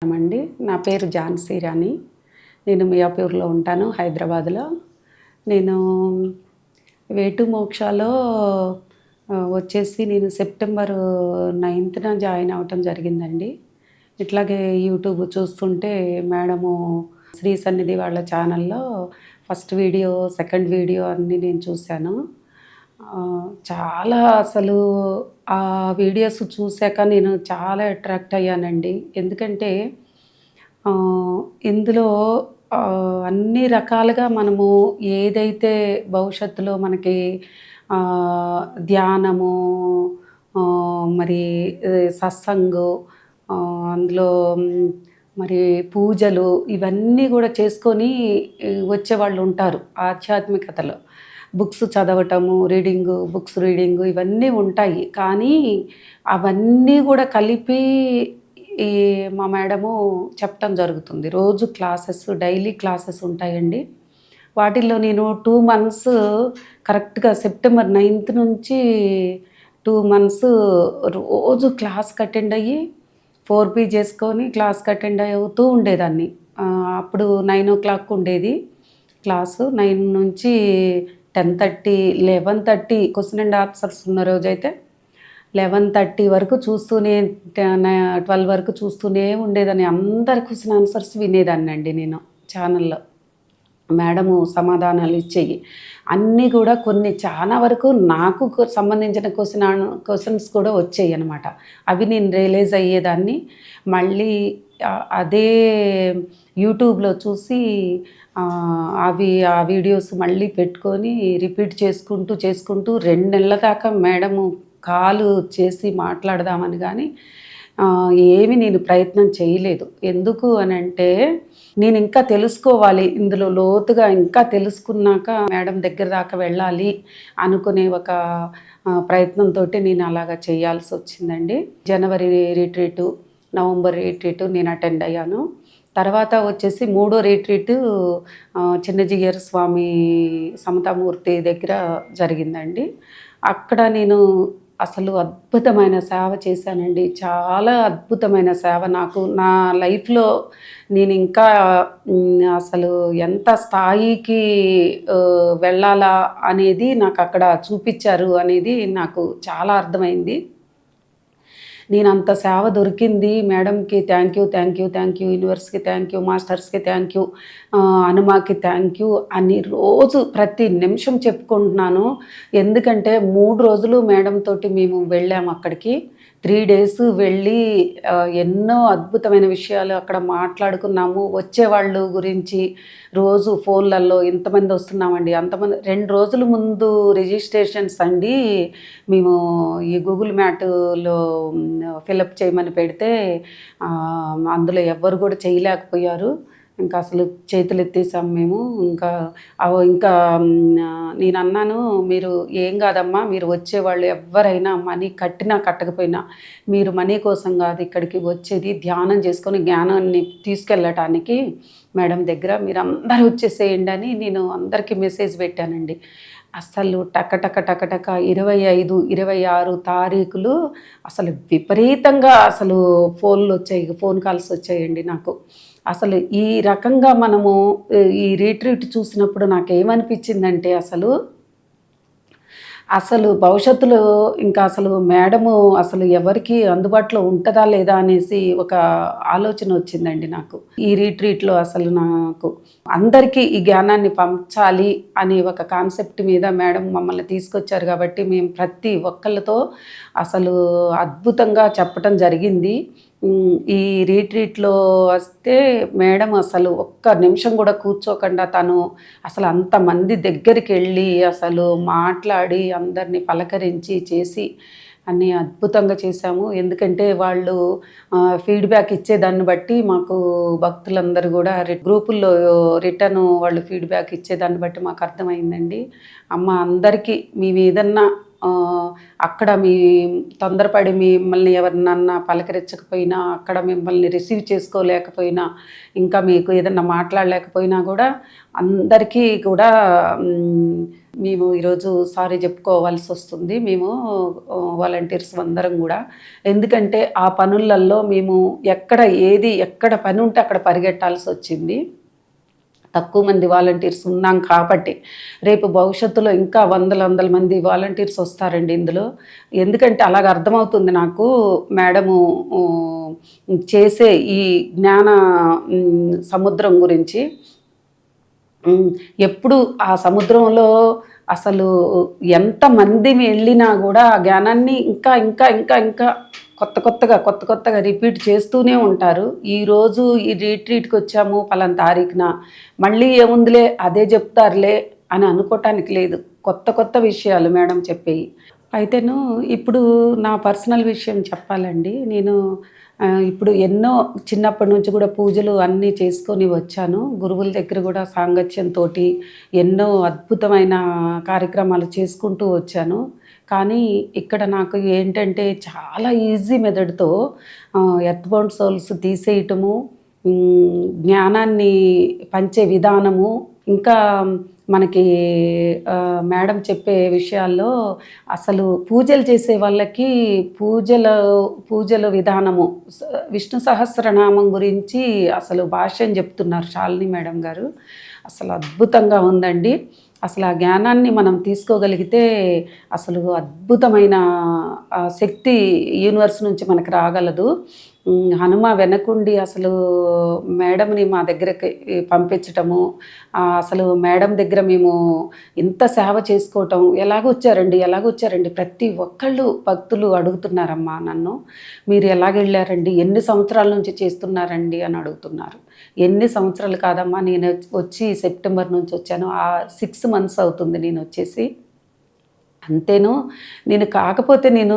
అండి, నా పేరు ఝాన్సీ రాణి. నేను మియాపూర్లో ఉంటాను, హైదరాబాద్లో. నేను వేటు మోక్షాలో వచ్చేసి నేను సెప్టెంబర్ 9న జాయిన్ అవ్వటం జరిగిందండి. ఇట్లాగే యూట్యూబ్ చూస్తుంటే మేడము శ్రీ సన్నిధి వాళ్ళ ఛానల్లో ఫస్ట్ వీడియో, సెకండ్ వీడియో అన్నీ నేను చూశాను. చాలా అసలు ఆ వీడియోస్ చూశాక నేను చాలా అట్రాక్ట్ అయ్యానండి. ఎందుకంటే ఇందులో అన్ని రకాలుగా మనము ఏదైతే భవిష్యత్తులో మనకి ధ్యానము, మరి సత్సంగు, అందులో మరి పూజలు ఇవన్నీ కూడా చేసుకొని వచ్చేవాళ్ళు ఉంటారు. ఆధ్యాత్మికతలో బుక్స్ చదవటము, బుక్స్ రీడింగు ఇవన్నీ ఉంటాయి. కానీ అవన్నీ కూడా కలిపి మా మేడము చెప్పటం జరుగుతుంది. రోజు క్లాసెస్, డైలీ క్లాసెస్ ఉంటాయండి. వాటిల్లో నేను 2 months కరెక్ట్గా సెప్టెంబర్ 9th నుంచి 2 months రోజు క్లాస్కి అటెండ్ అయ్యి 4P చేసుకొని క్లాస్కి అటెండ్ అవుతూ ఉండేదాన్ని. అప్పుడు 9 o'clock ఉండేది క్లాసు. 9 నుంచి 10:30, 11:30 క్వశ్చన్ అండ్ ఆన్సర్స్ ఉన్న రోజైతే 11:30 వరకు చూస్తూనే, 12 వరకు చూస్తూనే ఉండేదాన్ని. అందరి క్వశ్చన్ ఆన్సర్స్ వినేదాన్ని అండి నేను ఛానల్లో. మేడము సమాధానాలు ఇచ్చేవి అన్నీ కూడా కొన్ని చాలా వరకు నాకు సంబంధించిన క్వశ్చన్స్ కూడా వచ్చాయి అన్నమాట. అవి నేను రియలైజ్ అయ్యేదాన్ని. మళ్ళీ అదే యూట్యూబ్లో చూసి ఆ వీడియోస్ మళ్ళీ పెట్టుకొని రిపీట్ చేసుకుంటూ 2 నెలల దాకా మేడము కాలు చేసి మాట్లాడదామని కానీ ఏమి నేను ప్రయత్నం చేయలేదు. ఎందుకు అని అంటే నేను ఇంకా తెలుసుకోవాలి, ఇందులో లోతుగా ఇంకా తెలుసుకున్నాక మేడం దగ్గర దాకా వెళ్ళాలి అనుకునే ఒక ప్రయత్నంతో నేను అలాగా చేయాల్సి వచ్చిందండి. జనవరి రిట్రీటు, నవంబర్ రిట్రీటు నేను అటెండ్ అయ్యాను. తర్వాత వచ్చేసి 3వ రిట్రీటు చిన్నజీయర్ స్వామి సమతామూర్తి దగ్గర జరిగిందండి. అక్కడ నేను అసలు అద్భుతమైన సేవ చేశానండి. చాలా అద్భుతమైన సేవ. నాకు నా లైఫ్లో నేను ఇంకా అసలు ఎంత స్థాయికి వెళ్ళాలా అనేది నాకు అక్కడ చూపించారు అనేది నాకు చాలా అర్థమైంది. నేను అంత సేవ దొరికింది. మేడంకి థ్యాంక్ యూ, యూనివర్స్కి థ్యాంక్ యూ, మాస్టర్స్కి థ్యాంక్ యూ, హనుమాకి థ్యాంక్ యూ అని రోజు ప్రతి నిమిషం చెప్పుకుంటున్నాను. ఎందుకంటే 3 రోజులు మేడం తోటి మేము వెళ్ళాము అక్కడికి. 3 days వెళ్ళి ఎన్నో అద్భుతమైన విషయాలు అక్కడ మాట్లాడుకున్నాము. వచ్చేవాళ్ళు గురించి రోజు ఫోన్లలో ఇంతమంది వస్తున్నామండి, అంతమంది. 2 రోజుల ముందు రిజిస్ట్రేషన్స్ అండి మేము ఈ గూగుల్ మ్యాట్లో ఫిలప్ చేయమని పెడితే అందులో ఎవ్వరు కూడా చేయలేకపోయారు. ఇంకా అసలు చేతులు ఎత్తేసాం మేము. ఇంకా నేను అన్నాను, మీరు ఏం కాదమ్మా, మీరు వచ్చేవాళ్ళు ఎవరైనా మనీ కట్టినా కట్టకపోయినా మీరు మనీ కోసం కాదు ఇక్కడికి వచ్చేది, ధ్యానం చేసుకొని జ్ఞానాన్ని తీసుకెళ్ళటానికి మేడం దగ్గర. మీరు అందరూ వచ్చేసేయండి అని నేను అందరికీ మెసేజ్ పెట్టానండి. అసలు టక 25, 26 తారీఖులు అసలు విపరీతంగా అసలు ఫోన్ కాల్స్ వచ్చాయండి నాకు. అసలు ఈ రకంగా మనము ఈ రిట్రీట్ చూసినప్పుడు నాకేమనిపించిందంటే అసలు భవిష్యత్తులో ఇంకా అసలు మేడము అసలు ఎవరికి అందుబాటులో ఉంటుందా లేదా అనేసి ఒక ఆలోచన వచ్చిందండి నాకు. ఈ రిట్రీట్లో అసలు నాకు అందరికీ ఈ జ్ఞానాన్ని పంచాలి అనే ఒక కాన్సెప్ట్ మీద మేడం మమ్మల్ని తీసుకొచ్చారు. కాబట్టి మేము ప్రతి ఒక్కళ్ళతో అసలు అద్భుతంగా చెప్పటం జరిగింది. ఈ రిట్రీట్లో వస్తే మేడం అసలు ఒక్క నిమిషం కూడా కూర్చోకుండా తను అసలు అంతమంది దగ్గరికి వెళ్ళి అసలు మాట్లాడి అందరినీ పలకరించి చేసి అన్నీ అద్భుతంగా చేశాము. ఎందుకంటే వాళ్ళు ఫీడ్బ్యాక్ ఇచ్చేదాన్ని బట్టి మాకు భక్తులందరూ కూడా గ్రూపుల్లో వాళ్ళు ఫీడ్బ్యాక్ ఇచ్చేదాన్ని బట్టి మాకు అర్థమైందండి. అమ్మ అందరికీ మేము ఏదన్నా అక్కడ తొందరపడి మిమ్మల్ని ఎవరినన్నా పలకరించకపోయినా, అక్కడ మిమ్మల్ని రిసీవ్ చేసుకోలేకపోయినా, ఇంకా మీకు ఏదన్నా మాట్లాడలేకపోయినా కూడా అందరికీ కూడా మేము ఈరోజు సారీ చెప్పుకోవాల్సి వస్తుంది. మేము వాలంటీర్స్ అందరం కూడా. ఎందుకంటే ఆ పనులలో మేము ఎక్కడ పని ఉంటే అక్కడ పరిగెట్టాల్సి వచ్చింది. తక్కువ మంది వాలంటీర్స్ ఉన్నాం కాబట్టి రేపు భవిష్యత్తులో ఇంకా వందల మంది వాలంటీర్స్ వస్తారండి ఇందులో. ఎందుకంటే అలాగ అర్థమవుతుంది నాకు మేడము చేసే ఈ జ్ఞాన సముద్రం గురించి. ఎప్పుడు ఆ సముద్రంలో అసలు ఎంతమంది వెళ్ళినా కూడా ఆ జ్ఞానాన్ని ఇంకా ఇంకా ఇంకా ఇంకా కొత్తగా రిపీట్ చేస్తూనే ఉంటారు. ఈరోజు ఈ రీట్రీట్కి వచ్చాము పలానా తారీఖున, మళ్ళీ ఏముందిలే అదే చెప్తారులే అని అనుకోవటానికి లేదు. కొత్త విషయాలు మేడం చెప్పేవి. అయితేను ఇప్పుడు నా పర్సనల్ విషయం చెప్పాలండి. నేను ఇప్పుడు ఎన్నో చిన్నప్పటి నుంచి కూడా పూజలు అన్నీ చేసుకొని వచ్చాను. గురువుల దగ్గర కూడా సాంగత్యంతో ఎన్నో అద్భుతమైన కార్యక్రమాలు చేసుకుంటూ వచ్చాను. కానీ ఇక్కడ నాకు ఏంటంటే చాలా ఈజీ మెథడ్తో ఎర్త్ బౌండ్ సోల్స్ తీసేయటము, జ్ఞానాన్ని పంచే విధానము, ఇంకా మనకి మేడం చెప్పే విషయాల్లో అసలు పూజలు చేసే వాళ్ళకి పూజల విధానము, విష్ణు సహస్రనామం గురించి అసలు భాష్యం చెప్తున్నారు శాలిని మేడం గారు. అసలు అద్భుతంగా ఉందండి. అసలు ఆ జ్ఞానాన్ని మనం తీసుకోగలిగితే అసలు అద్భుతమైన శక్తి యూనివర్స్ నుంచి మనకు రాగలదు. హనుమ వెనకుండి అసలు మేడంని మా దగ్గరకి పంపించటము, అసలు మేడం దగ్గర మేము ఇంత సేవ చేసుకోవటం, ఎలాగొచ్చారండి ప్రతి ఒక్కళ్ళు భక్తులు అడుగుతున్నారమ్మా నన్ను, మీరు ఎలాగెళ్ళారండి, ఎన్ని సంవత్సరాల నుంచి చేస్తున్నారండి అని అడుగుతున్నారు. ఎన్ని సంవత్సరాలు కాదమ్మా, నేను వచ్చి సెప్టెంబర్ నుంచి వచ్చాను, 6 months అవుతుంది నేను వచ్చేసి. అంతేను, కాకపోతే నేను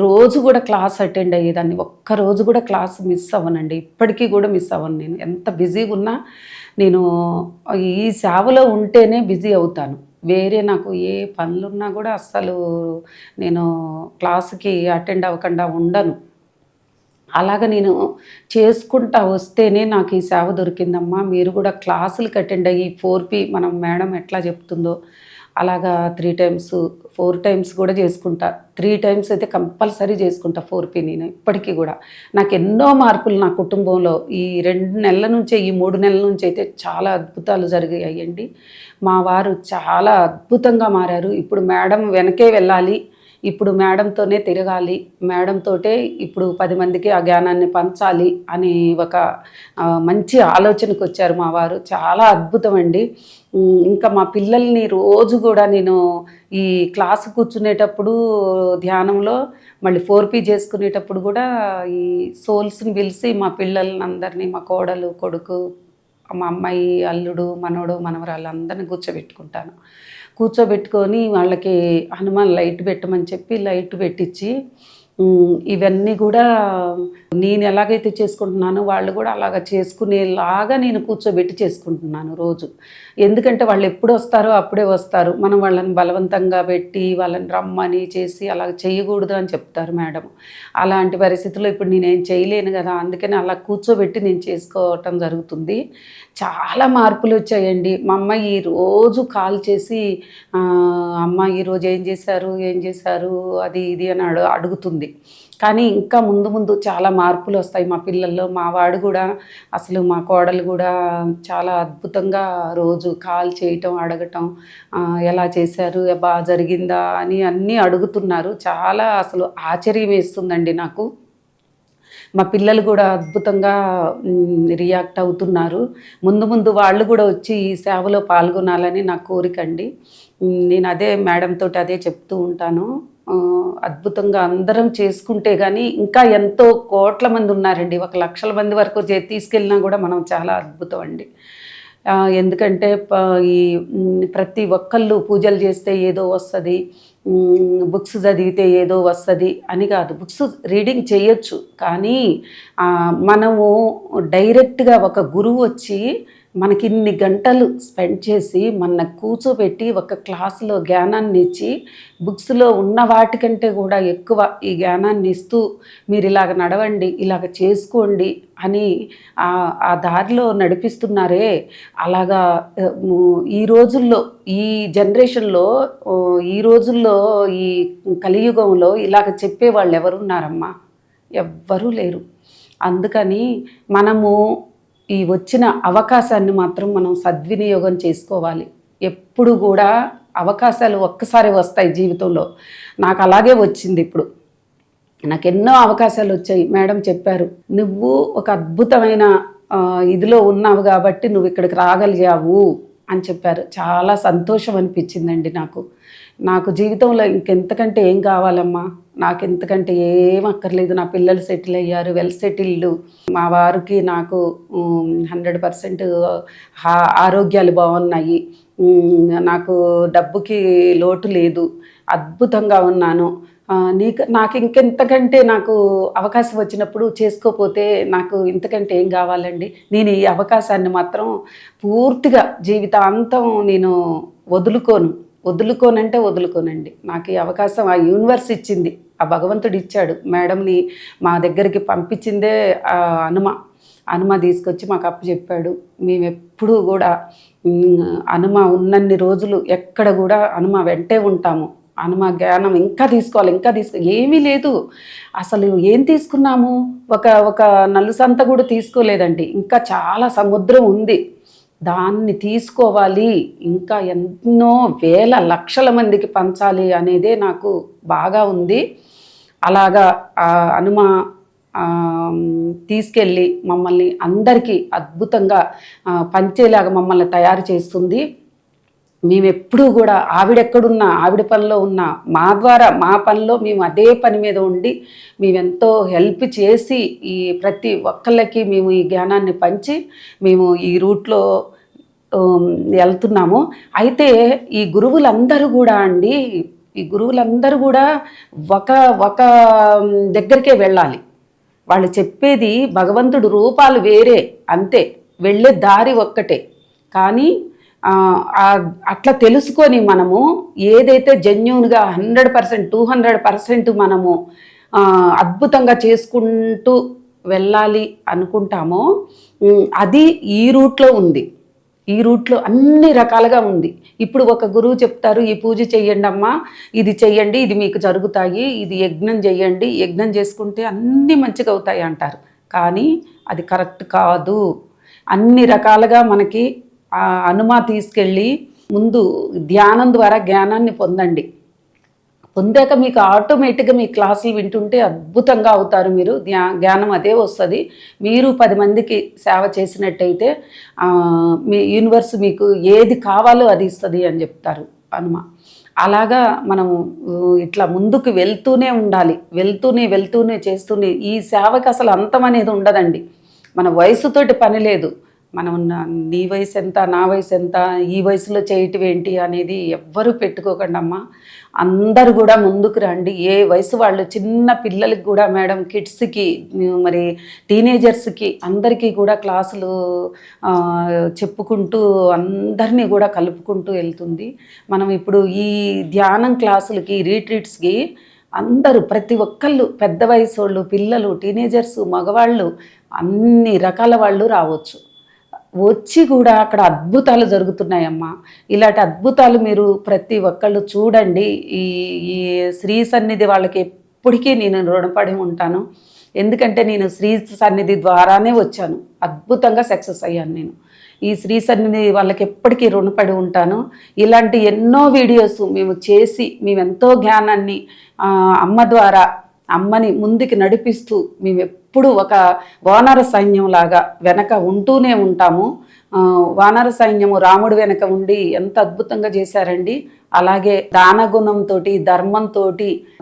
రోజు కూడా క్లాస్ అటెండ్ అయ్యేదాన్ని. ఒక్కరోజు కూడా క్లాస్ మిస్ అవ్వనండి. ఇప్పటికీ కూడా మిస్ అవ్వను. నేను ఎంత బిజీగా ఉన్నా నేను ఈ సేవలో ఉంటేనే బిజీ అవుతాను. వేరే నాకు ఏ పనులున్నా కూడా అస్సలు నేను క్లాస్కి అటెండ్ అవ్వకుండా ఉండను. అలాగ నేను చేసుకుంటా వస్తేనే నాకు ఈ సేవ దొరికిందమ్మా. మీరు కూడా క్లాసులకు అటెండ్ అయ్యి 4P మనం మేడం ఎట్లా చెప్తుందో అలాగా 3 times 4 times కూడా చేసుకుంటా. 3 times అయితే కంపల్సరీ చేసుకుంటా 4P. నేను ఇప్పటికీ కూడా నాకు ఎన్నో మార్పులు నా కుటుంబంలో ఈ 2 నెలల నుంచే, ఈ 3 నెలల నుంచి అయితే చాలా అద్భుతాలు జరిగాయండి. మా వారు చాలా అద్భుతంగా మారారు. ఇప్పుడు మేడం వెనకే వెళ్ళాలి, ఇప్పుడు మేడంతోనే తిరగాలి, మేడంతోటే ఇప్పుడు 10 మందికి ఆ జ్ఞానాన్ని పంచాలి అని ఒక మంచి ఆలోచనకు వచ్చారు మా వారు. చాలా అద్భుతం అండి. ఇంకా మా పిల్లల్ని రోజు కూడా నేను ఈ క్లాస్ కూర్చునేటప్పుడు ధ్యానంలో, మళ్ళీ 4P చేసుకునేటప్పుడు కూడా ఈ సోల్స్ని పిలిచి మా పిల్లల్ని అందరినీ, మా కోడలు, కొడుకు, మా అమ్మాయి, అల్లుడు, మనవడు, మనవరాళ్ళు అందరినీ కూర్చోబెట్టుకొని వాళ్ళకి హనుమాన్ లైట్ పెట్టమని చెప్పి లైట్ పెట్టించి, ఇవన్నీ కూడా నేను ఎలాగైతే చేసుకుంటున్నానో వాళ్ళు కూడా అలాగ చేసుకునేలాగా నేను కూర్చోబెట్టి చేసుకుంటున్నాను రోజు. ఎందుకంటే వాళ్ళు ఎప్పుడు వస్తారో అప్పుడే వస్తారు. మనం వాళ్ళని బలవంతంగా పెట్టి వాళ్ళని రమ్మని చేసి అలాగ చేయకూడదు అని చెప్తారు మేడం. అలాంటి పరిస్థితుల్లో ఇప్పుడు నేనేం చేయలేను కదా, అందుకని అలా కూర్చోబెట్టి నేను చేసుకోవటం జరుగుతుంది. చాలా మార్పులు వచ్చాయండి. మా అమ్మాయి రోజు కాల్ చేసి అమ్మ ఈరోజు ఏం చేశారు అది ఇది అని అడుగుతుంది. కానీ ఇంకా ముందు చాలా మార్పులు వస్తాయి మా పిల్లల్లో. మా వాడు కూడా, అసలు మా కోడలు కూడా చాలా అద్భుతంగా రోజు కాల్ చేయటం, అడగటం, ఎలా చేశారు, బాగా జరిగిందా అని అన్నీ అడుగుతున్నారు. చాలా అసలు ఆశ్చర్యం వేస్తుందండి నాకు. మా పిల్లలు కూడా అద్భుతంగా రియాక్ట్ అవుతున్నారు. ముందు వాళ్ళు కూడా వచ్చి ఈ సేవలో పాల్గొనాలని నా కోరిక అండి. నేను అదే మేడంతో అదే చెప్తూ ఉంటాను. అద్భుతంగా అందరం చేసుకుంటే కానీ ఇంకా ఎంతో కోట్ల మంది ఉన్నారండి. 1,00,000 మంది వరకు తీసుకెళ్ళినా కూడా మనం చాలా అద్భుతం అండి. ఎందుకంటే ఈ ప్రతి ఒక్కళ్ళు పూజలు చేస్తే ఏదో వస్తుంది, బుక్స్ చదివితే ఏదో వస్తుంది అని కాదు. బుక్స్ రీడింగ్ చేయొచ్చు, కానీ మనము డైరెక్ట్గా ఒక గురువు వచ్చి మనకి ఇన్ని గంటలు స్పెండ్ చేసి మన కూర్చోబెట్టి ఒక క్లాసులో జ్ఞానాన్ని ఇచ్చి బుక్స్లో ఉన్న వాటికంటే కూడా ఎక్కువ ఈ జ్ఞానాన్ని ఇస్తూ మీరు ఇలాగ నడవండి, ఇలాగ చేసుకోండి అని ఆ దారిలో నడిపిస్తున్నారే. అలాగా ఈ రోజుల్లో, ఈ జనరేషన్లో, ఈ రోజుల్లో, ఈ కలియుగంలో ఇలాగ చెప్పేవాళ్ళు ఎవరున్నారమ్మా? ఎవ్వరూ లేరు. అందుకని మనము ఈ వచ్చిన అవకాశాన్ని మాత్రం మనం సద్వినియోగం చేసుకోవాలి. ఎప్పుడు కూడా అవకాశాలు ఒక్కసారి వస్తాయి జీవితంలో. నాకు అలాగే వచ్చింది. ఇప్పుడు నాకు ఎన్నో అవకాశాలు వచ్చాయి. మేడం చెప్పారు, నువ్వు ఒక అద్భుతమైన ఇదిలో ఉన్నావు కాబట్టి నువ్వు ఇక్కడికి రాగలిగావు అని చెప్పారు. చాలా సంతోషం అనిపించిందండి నాకు జీవితంలో ఇంకెంతకంటే ఏం కావాలమ్మా? నాకు ఎంతకంటే ఏం అక్కర్లేదు. నా పిల్లలు సెటిల్ అయ్యారు, వెల్ సెటిల్డ్. మా వారికి నాకు 100% ఆరోగ్యాలు బాగున్నాయి. నాకు డబ్బుకి లోటు లేదు, అద్భుతంగా ఉన్నాను. నాకు ఇంకెంతకంటే నాకు అవకాశం వచ్చినప్పుడు చేసుకోపోతే నాకు ఇంతకంటే ఏం కావాలండి? నేను ఈ అవకాశాన్ని మాత్రం పూర్తిగా జీవితాంతం నేను వదులుకోనంటే వదులుకోనండి. నాకు ఈ అవకాశం ఆ యూనివర్స్ ఇచ్చింది, ఆ భగవంతుడు ఇచ్చాడు. మేడంని మా దగ్గరికి పంపించిందే హనుమ తీసుకొచ్చి మాకు అప్పచెప్పాడు. మేము ఎప్పుడూ కూడా హనుమ ఉన్నన్ని రోజులు ఎక్కడ కూడా హనుమ వెంటే ఉంటాము. హనుమ జ్ఞానం ఇంకా తీసుకోవాలి. ఏమీ లేదు అసలు. ఏం తీసుకున్నాము? ఒక నలుసంత కూడా తీసుకోలేదండి. ఇంకా చాలా సముద్రం ఉంది, దాన్ని తీసుకోవాలి. ఇంకా ఎన్నో వేల లక్షల మందికి పంచాలి అనేదే నాకు బాగా ఉంది. అలాగా హనుమ తీసుకెళ్ళి మమ్మల్ని అందరికీ అద్భుతంగా పంచేలాగా మమ్మల్ని తయారు చేస్తుంది. మేమెప్పుడూ కూడా ఆవిడెక్కడున్నా, ఆవిడ పనిలో ఉన్నా, మా ద్వారా మా పనిలో మేము అదే పని మీద ఉండి మేమెంతో హెల్ప్ చేసి ఈ ప్రతి ఒక్కళ్ళకి మేము ఈ జ్ఞానాన్ని పంచి మేము ఈ రూట్లో వెళ్తున్నాము. అయితే ఈ గురువులందరూ కూడా ఒక దగ్గరికే వెళ్ళాలి. వాళ్ళు చెప్పేది భగవంతుడు రూపాలు వేరే, అంతే. వెళ్ళే దారి ఒక్కటే. కానీ అట్లా తెలుసుకొని మనము ఏదైతే జెన్యూన్గా 100%, 200% మనము అద్భుతంగా చేసుకుంటూ వెళ్ళాలి అనుకుంటామో అది ఈ రూట్లో ఉంది. ఈ రూట్లో అన్ని రకాలుగా ఉంది. ఇప్పుడు ఒక గురువు చెప్తారు, ఈ పూజ చెయ్యండి అమ్మా, ఇది చెయ్యండి, ఇది మీకు జరుగుతాయి, ఇది యజ్ఞం చెయ్యండి, యజ్ఞం చేసుకుంటే అన్నీ మంచిగా అవుతాయి అంటారు. కానీ అది కరెక్ట్ కాదు. అన్ని రకాలుగా మనకి హనుమ తీసుకెళ్ళి ముందు ధ్యానం ద్వారా జ్ఞానాన్ని పొందాక మీకు ఆటోమేటిక్గా మీ క్లాసులు వింటుంటే అద్భుతంగా అవుతారు. మీరు జ్ఞానం అదే వస్తుంది. మీరు 10 మందికి సేవ చేసినట్టయితే మీ యూనివర్స్ మీకు ఏది కావాలో అది ఇస్తుంది అని చెప్తారు హనుమ. అలాగా మనము ఇట్లా ముందుకు వెళ్తూనే ఉండాలి. వెళ్తూనే చేస్తూనే ఈ సేవకి అసలు అంతం అనేది ఉండదండి. మన వయసుతోటి పని లేదు. మనం నీ వయసు ఎంత, నా వయసు ఎంత, ఈ వయసులో చేయటం ఏంటి అనేది ఎవ్వరూ పెట్టుకోకండి అమ్మా. అందరూ కూడా ముందుకు రండి. ఏ వయసు వాళ్ళు, చిన్న పిల్లలకి కూడా మేడం, కిడ్స్కి, మరి టీనేజర్స్కి అందరికీ కూడా క్లాసులు చెప్పుకుంటూ అందరినీ కూడా కలుపుకుంటూ వెళ్తుంది. మనం ఇప్పుడు ఈ ధ్యానం క్లాసులకి, రీట్రీట్స్కి అందరూ ప్రతి ఒక్కళ్ళు, పెద్ద వయసు వాళ్ళు, పిల్లలు, టీనేజర్స్, మగవాళ్ళు, అన్ని రకాల వాళ్ళు రావచ్చు. వచ్చి కూడా అక్కడ అద్భుతాలు జరుగుతున్నాయమ్మా. ఇలాంటి అద్భుతాలు మీరు ప్రతి ఒక్కళ్ళు చూడండి. ఈ శ్రీ సన్నిధి వాళ్ళకి ఎప్పటికీ నేను రుణపడి ఉంటాను. ఎందుకంటే నేను శ్రీ సన్నిధి ద్వారానే వచ్చాను, అద్భుతంగా సక్సెస్ అయ్యాను నేను. ఈ శ్రీ సన్నిధి వాళ్ళకి ఎప్పటికీ రుణపడి ఉంటాను. ఇలాంటి ఎన్నో వీడియోస్ మేము చేసి మేమెంతో జ్ఞానాన్ని అమ్మ ద్వారా, అమ్మని ముందుకు నడిపిస్తూ మేము ఎప్పుడు ఒక వానర సైన్యంలాగా వెనక ఉంటూనే ఉంటాము. వానర సైన్యము రాముడు వెనక ఉండి ఎంత అద్భుతంగా చేశారండి. అలాగే దానగుణంతో, ధర్మంతో,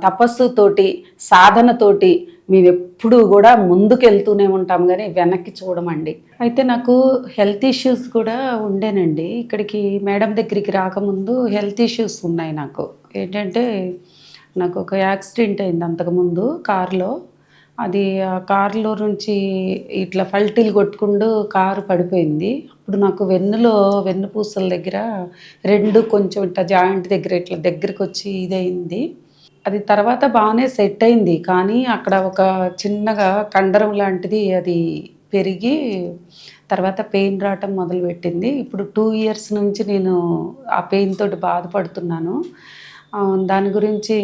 తపస్సుతోటి, సాధనతోటి మేము ఎప్పుడూ కూడా ముందుకెళ్తూనే ఉంటాం, కానీ వెనక్కి చూడమండి. అయితే నాకు హెల్త్ ఇష్యూస్ కూడా ఉండేనండి. ఇక్కడికి మేడం దగ్గరికి రాకముందు హెల్త్ ఇష్యూస్ ఉన్నాయి నాకు. ఏంటంటే నాకు ఒక యాక్సిడెంట్ అయింది అంతకుముందు కారులో. అది ఆ కారులో నుంచి ఇట్లా పల్టీలు కొట్టుకుంటూ కారు పడిపోయింది. అప్పుడు నాకు వెన్నుపూసల దగ్గర 2 కొంచెం ఇట్లా జాయింట్ దగ్గర ఇట్లా దగ్గరకొచ్చి ఇదయింది. అది తర్వాత బానే సెట్ అయింది. కానీ అక్కడ ఒక చిన్నగా కండరం లాంటిది అది పెరిగి తర్వాత పెయిన్ రావటం మొదలుపెట్టింది. ఇప్పుడు 2 ఇయర్స్ నుంచి నేను ఆ పెయిన్ తోటి బాధపడుతున్నాను. దాని గురించి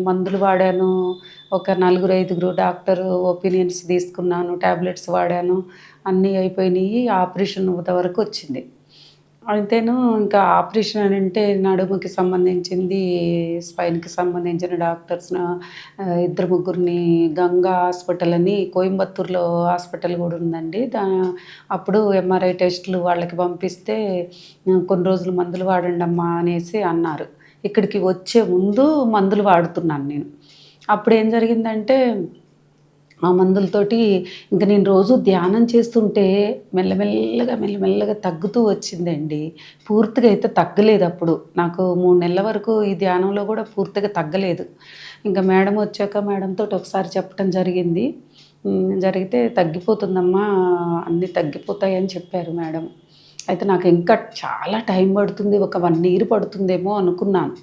మందులు వాడాను. ఒక నలుగురు, ఐదుగురు డాక్టర్ ఒపీనియన్స్ తీసుకున్నాను. టాబ్లెట్స్ వాడాను. అన్నీ అయిపోయినియి. ఆపరేషన్ వరకు వచ్చింది. అయితేను ఇంకా ఆపరేషన్ అనంటే నడుముకి సంబంధించింది, స్పైన్‌కి సంబంధించిన డాక్టర్స్‌ని ఇద్దరు ముగ్గురిని గంగా హాస్పిటల్ అని కోయంబత్తూర్‌లో హాస్పిటల్ గూడా ఉందండి. అప్పుడు ఎంఆర్ఐ టెస్టులు వాళ్ళకి పంపిస్తే కొన్ని రోజులు మందులు వాడండమ్మా అనేసి అన్నారు. ఇక్కడికి వచ్చే ముందు మందులు వాడుతున్నాను నేను. అప్పుడేం జరిగిందంటే ఆ మందులతోటి ఇంక నేను రోజు ధ్యానం చేస్తుంటే మెల్లమెల్లగా తగ్గుతూ వచ్చిందండి. పూర్తిగా అయితే తగ్గలేదప్పుడు. నాకు 3 నెలల వరకు ఈ ధ్యానంలో గూడా పూర్తిగా తగ్గలేదు. ఇంక మేడం వచ్చాక మేడంతోటి ఒకసారి చెప్పటం జరిగింది. జరిగితే "తగ్గిపోతుందమ్మా, అన్నీ తగ్గిపోతాయని" చెప్పారు మేడం. అయితే నాకు ఇంకా చాలా టైం పడుతుంది. ఒక 1 ఇయర్ పడుతుందేమో అనుకున్నాను.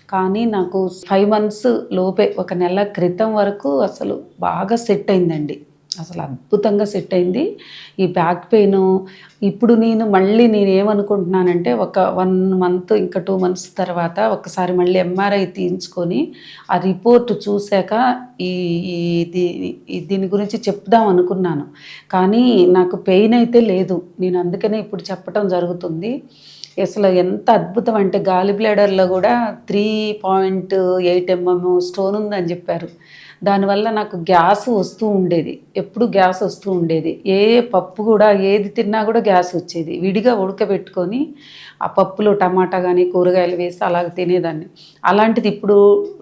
కానీ నాకు 5 మంత్స్ లోపే, ఒక నెల క్రితం వరకు అసలు బాగా సెట్ అయిందండి. అసలు అద్భుతంగా సెట్ అయింది. ఈ బ్యాక్ పెయిను ఇప్పుడు మళ్ళీ నేనేమనుకుంటున్నానంటే ఒక 1 మంత్ ఇంకా 2 మంత్స్ తర్వాత ఒక్కసారి మళ్ళీ ఎంఆర్ఐ తీయించుకొని ఆ రిపోర్ట్ చూసాక ఈ ఈ దీ దీని గురించి చెప్దాం అనుకున్నాను. కానీ నాకు పెయిన్ అయితే లేదు. నేను అందుకనే ఇప్పుడు చెప్పటం జరుగుతుంది. అసలు ఎంత అద్భుతం అంటే గాలి బ్లాడర్‌లో గూడా 3.8 స్టోన్ ఉందని జెప్పారు. దానివల్ల నాకు గ్యాస్ వస్తూ ఉండేది. ఎప్పుడు గ్యాస్ వస్తూ ఉండేది. ఏ పప్పు గూడా ఏది తిన్నా గూడా గ్యాస్ వచ్చేది. విడిగా ఉడకబెట్టుకొని ఆ పప్పులో టమాటా గానీ, కూరగాయలు వేసి అలాగ తినేదాన్ని. అలాంటిది ఇప్పుడు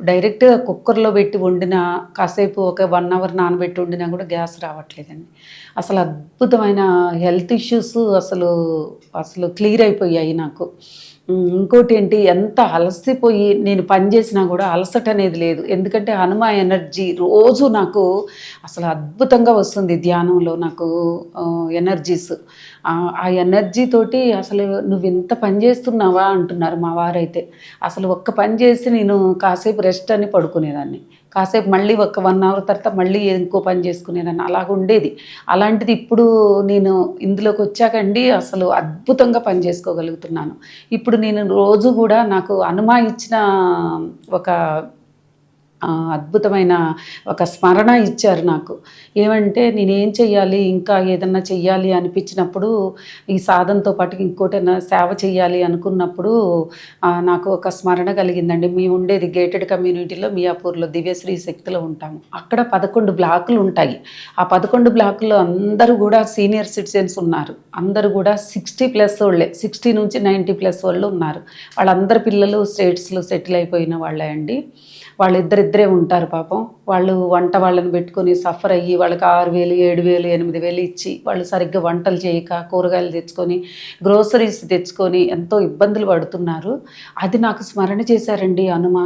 డైరెక్ట్‌గా కుక్కర్‌లో పెట్టి వండినా, కాసేపు ఒక 1 అవర్ నానబెట్టి వండినా గూడా గ్యాస్ రావట్లేదండి. అసలు అద్భుతమైన హెల్త్ ఇష్యూస్ అసలు క్లియర్ అయిపోయాయి నాకు. ఇంకోటేంటి, ఎంత అలసిపోయి నేను పని చేసినా గూడా అలసట అనేది లేదు. ఎందుకంటే హనుమ ఎనర్జీ రోజు నాకు అసలు అద్భుతంగా వస్తుంది ధ్యానంలో నాకు ఎనర్జీస్. ఆ ఎనర్జీ తోటి అసలు "నువ్వింత పని చేస్తున్నావా?" అంటున్నారు మా వారైతే. అసలు ఒక్క పని చేసి నేను కాసేపు రెస్ట్ అని పడుకునేదాన్ని. కాసేపు మళ్ళీ ఒక 1 అవర్ తర్వాత మళ్ళీ ఇంకో పని చేసుకునేదాన్ని. అలాగుండేది. అలాంటిది ఇప్పుడు నేను ఇందులోకొచ్చాకండి అసలు అద్భుతంగా పని చేసుకోగలుగుతున్నాను. ఇప్పుడు నేను రోజు గూడా నాకు హనుమ ఇచ్చిన ఒక అద్భుతమైన ఒక స్మరణ ఇచ్చారు నాకు. ఏమంటే నేనేం చెయ్యాలి, ఇంకా ఏదన్నా చెయ్యాలి అనిపించినప్పుడు, ఈ సాధనతో పాటు ఇంకోటన్నా సేవ చెయ్యాలి అనుకున్నప్పుడు నాకు ఒక స్మరణ కలిగిందండి. మేము ఉండేది గేటెడ్ కమ్యూనిటీలో మియాపూర్‌లో దివ్యశ్రీ శక్తిలో ఉంటాము. అక్కడ 11 బ్లాకులు ఉంటాయి. ఆ 11 బ్లాకుల్లో అందరూ గూడా సీనియర్ సిటిజన్స్ ఉన్నారు. అందరూ గూడా 60+ ఓళ్ళే. 60 నుంచి 90+ వాళ్ళు ఉన్నారు. వాళ్ళందరి పిల్లలు స్టేట్స్‌లో సెటిల్ అయిపోయిన వాళ్ళే అండి. వాళ్ళిద్దరిద్దరే ఉంటారు పాపం. వాళ్ళు వంట వాళ్ళని పెట్టుకొని సఫర్ అయ్యి వాళ్ళకి 6,000, 7,000, 8,000 ఇచ్చి వాళ్ళు సరిగ్గా వంటలు చేయక, కూరగాయలు తెచ్చుకొని, గ్రోసరీస్ తెచ్చుకొని ఎంతో ఇబ్బందులు పడుతున్నారు. అది నాకు స్మరణ చేశారండి హనుమ.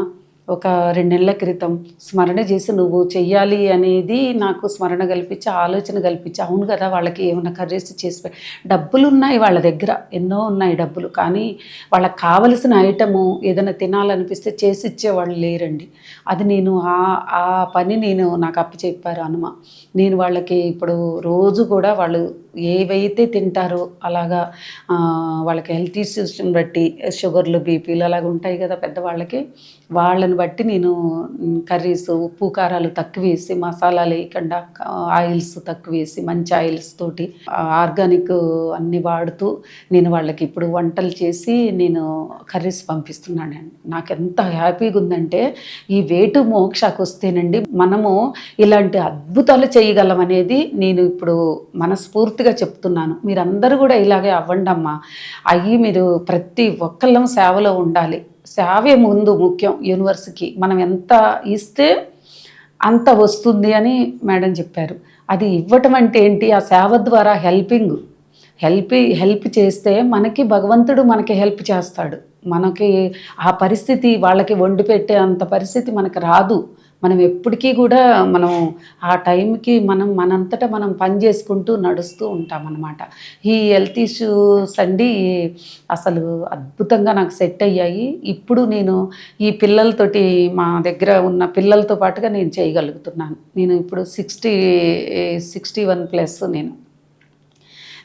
ఒక 2 నెలల క్రితం స్మరణ చేసి నువ్వు చెయ్యాలి అనేది నాకు స్మరణ కల్పించి, ఆలోచన కల్పించి, అవును కదా వాళ్ళకి ఏమన్నా కర్రీస్ చేసి డబ్బులున్నాయి వాళ్ళ దగ్గర, ఎన్నో ఉన్నాయి డబ్బులు. కానీ వాళ్ళకి కావలసిన ఐటము ఏదైనా తినాలనిపిస్తే చేసి ఇచ్చేవాళ్ళు లేరండి. అది ఆ పని నాకు అప్పచెప్పారు హనుమ. నేను వాళ్ళకి ఇప్పుడు రోజు కూడా వాళ్ళు ఏవైతే తింటారో అలాగా వాళ్ళకి హెల్త్ ఇష్యూస్ని బట్టి షుగర్లు, బీపీలు అలాగ ఉంటాయి కదా పెద్దవాళ్ళకి. వాళ్ళని బట్టి నేను కర్రీస్ ఉప్పు, కారాలు తక్కువేసి, మసాలాలు వేయకుండా ఆయిల్స్ తక్కువేసి, మంచి ఆయిల్స్ తోటి ఆర్గానిక్ అన్నీ వాడుతూ నేను వాళ్ళకి ఇప్పుడు వంటలు చేసి నేను కర్రీస్ పంపిస్తున్నానండి. నాకెంత హ్యాపీగా ఉందంటే ఈ వే టు మోక్షకు వస్తేనండి మనము ఇలాంటి అద్భుతాలు చేయగలం అనేది నేను ఇప్పుడు మనస్ఫూర్తిగా చెప్తున్నాను. మీరందరూ కూడా ఇలాగే అవ్వండమ్మా. మీరు ప్రతి ఒక్కళ్ళం సేవలో ఉండాలి. సేవే ముందు ముఖ్యం యూనివర్స్‌కి. మనం ఎంత ఇస్తే అంత వస్తుంది అని మేడం చెప్పారు. అది ఇవ్వటం అంటే ఏంటి? ఆ సేవ ద్వారా హెల్ప్ చేస్తే మనకి భగవంతుడు మనకి హెల్ప్ చేస్తాడు. మనకి ఆ పరిస్థితి వాళ్ళకి వండి పెట్టే అంత పరిస్థితి మనకు రాదు. మనం ఎప్పటికీ కూడా మనం ఆ టైంకి మనంతటా మనం పని చేసుకుంటూ నడుస్తూ ఉంటామన్నమాట. ఈ హెల్త్ ఇష్యూస్ అండి అసలు అద్భుతంగా నాకు సెట్ అయ్యాయి. ఇప్పుడు నేను ఈ పిల్లలతోటి మా దగ్గర ఉన్న పిల్లలతో పాటుగా నేను చేయగలుగుతున్నాను. నేను ఇప్పుడు 61 ప్లస్ నేను.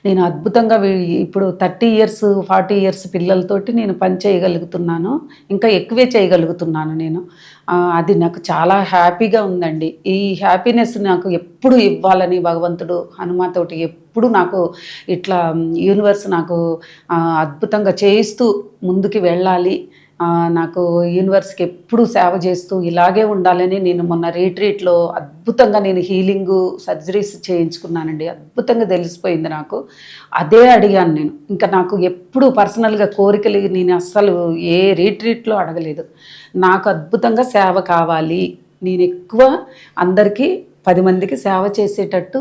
నేను అద్భుతంగా ఇప్పుడు 30 ఇయర్స్, 40 ఇయర్స్ పిల్లలతోటి నేను పని చేయగలుగుతున్నాను. ఇంకా ఎక్కువే చేయగలుగుతున్నాను నేను. అది నాకు చాలా హ్యాపీగా ఉందండి. ఈ హ్యాపీనెస్ నాకు ఎప్పుడు ఇవ్వాలని భగవంతుడు హనుమతోటి ఎప్పుడు నాకు ఇట్లా యూనివర్స్ నాకు అద్భుతంగా చేయిస్తూ ముందుకు వెళ్ళాలి. నాకు యూనివర్స్‌కి ఎప్పుడూ సేవ చేస్తూ ఇలాగే ఉండాలని నేను మొన్న రీట్రీట్‌లో అద్భుతంగా నేను హీలింగు, సర్జరీస్ చేయించుకున్నానండి. అద్భుతంగా తెలిసిపోయింది నాకు. అదే అడిగాను నేను. ఇంకా నాకు ఎప్పుడు పర్సనల్‌గా కోరికలు నేను అస్సలు ఏ రీట్రీట్‌లో అడగలేదు. నాకు అద్భుతంగా సేవ కావాలి. నేనెక్కువ అందరికీ 10 మందికి సేవ చేసేటట్టు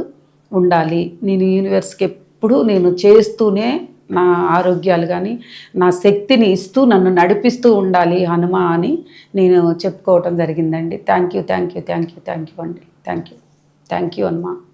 ఉండాలి. నేను యూనివర్స్‌కి ఎప్పుడూ నేను చేస్తూనే నా ఆరోగ్యాలు గానీ, నా శక్తిని ఇస్తూ నన్ను నడిపిస్తూ ఉండాలి హనుమ అని నేను చెప్పుకోవటం జరిగిందండి. థ్యాంక్ యూ అండి. Thank you Hanuma.